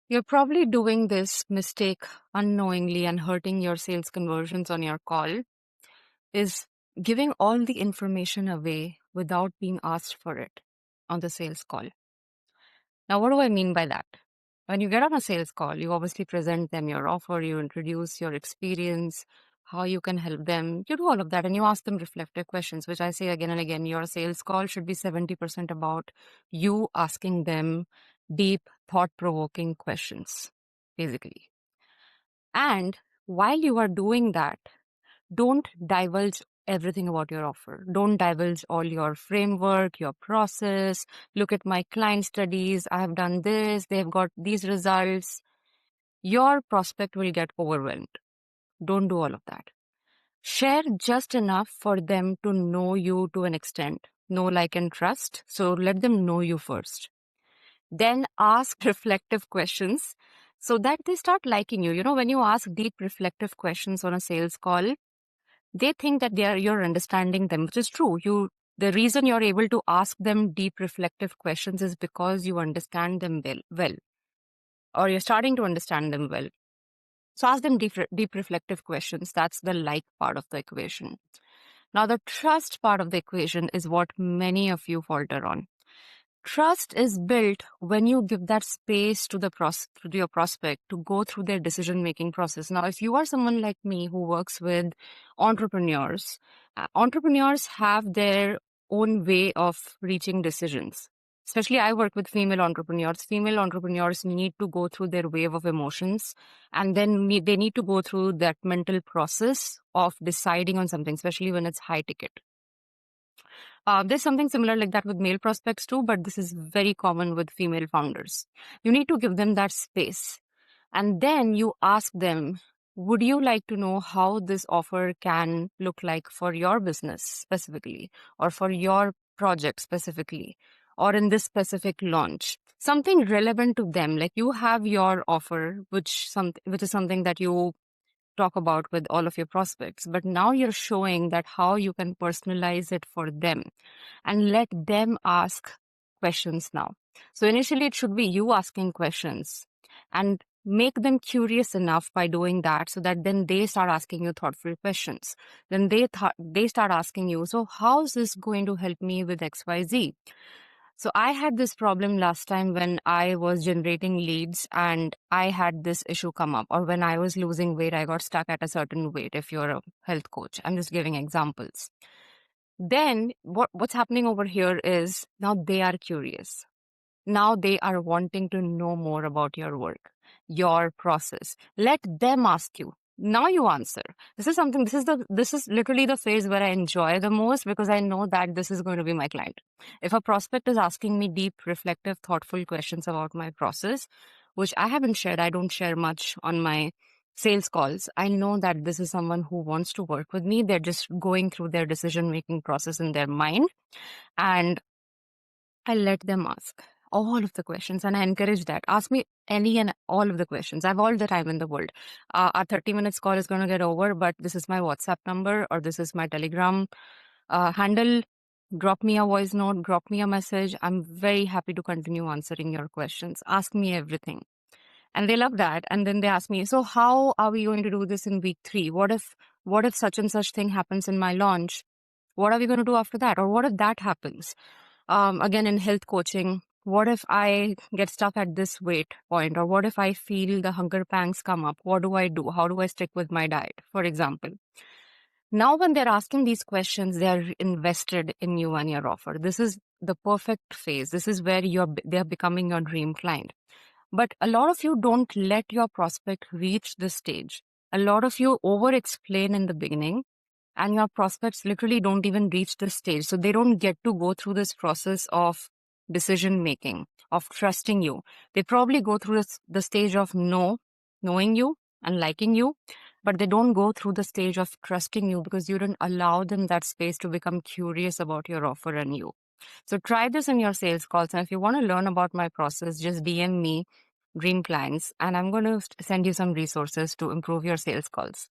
You're probably doing this mistake unknowingly and hurting your sales conversions on your call is giving all the information away without being asked for it on the sales call. Now, what do I mean by that? When you get on a sales call, you obviously present them your offer, you introduce your experience, how you can help them. You do all of that and you ask them reflective questions, which I say again and again. Your sales call should be 70% about you asking them deep, thought provoking questions, basically. And while you are doing that, don't divulge everything about your offer. Don't divulge all your framework, your process. Look at my client studies. I have done this. They've got these results. Your prospect will get overwhelmed. Don't do all of that. Share just enough for them to know you to an extent. Know, like, and trust. So let them know you first. Then ask reflective questions so that they start liking you. You know, when you ask deep reflective questions on a sales call, they think that you're understanding them, which is true. The reason you're able to ask them deep reflective questions is because you understand them well, or you're starting to understand them well. So ask them deep reflective questions. That's the like part of the equation. Now, the trust part of the equation is what many of you falter on. Trust is built when you give that space to to your prospect to go through their decision-making process. Now, if you are someone like me who works with entrepreneurs, entrepreneurs have their own way of reaching decisions. Especially I work with female entrepreneurs. Female entrepreneurs need to go through their wave of emotions, and then they need to go through that mental process of deciding on something, especially when it's high ticket. There's something similar like that with male prospects too, but this is very common with female founders. You need to give them that space. And then you ask them, would you like to know how this offer can look like for your business specifically, or for your project specifically, or in this specific launch? Something relevant to them, like you have your offer, which is something that you talk about with all of your prospects, but now you're showing that how you can personalize it for them and let them ask questions now. So initially it should be you asking questions and make them curious enough by doing that, so that then they start asking you thoughtful questions. Then they start asking you, so how's this going to help me with XYZ? So I had this problem last time when I was generating leads and I had this issue come up, or when I was losing weight, I got stuck at a certain weight. If you're a health coach, I'm just giving examples. Then what's happening over here is now they are curious. Now they are wanting to know more about your work, your process. Let them ask you. Now you answer. This is literally the phase where I enjoy the most, because I know that this is going to be my client. If a prospect is asking me deep, reflective, thoughtful questions about my process, which I haven't shared, I don't share much on my sales calls. I know that this is someone who wants to work with me. They're just going through their decision-making process in their mind. And I let them ask all of the questions, and I encourage that. Ask me any and all of the questions. I have all the time in the world. Our 30 minutes call is going to get over, but this is my WhatsApp number, or this is my Telegram handle. Drop me a voice note, drop me a message. I'm very happy to continue answering your questions. Ask me everything. And they love that. And then they ask me, so how are we going to do this in week 3? What if such and such thing happens in my launch? What are we going to do after that? Or what if that happens? Again, in health coaching, what if I get stuck at this weight point? Or what if I feel the hunger pangs come up? What do I do? How do I stick with my diet, for example? Now, when they're asking these questions, they're invested in you and your offer. This is the perfect phase. This is where they're becoming your dream client. But a lot of you don't let your prospect reach this stage. A lot of you over-explain in the beginning, and your prospects literally don't even reach this stage. So they don't get to go through this process of decision making, of trusting you. They probably go through the stage of knowing you and liking you, but they don't go through the stage of trusting you, because you don't allow them that space to become curious about your offer and you. So try this in your sales calls. And if you want to learn about my process, just DM me Dream Clients, and I'm going to send you some resources to improve your sales calls.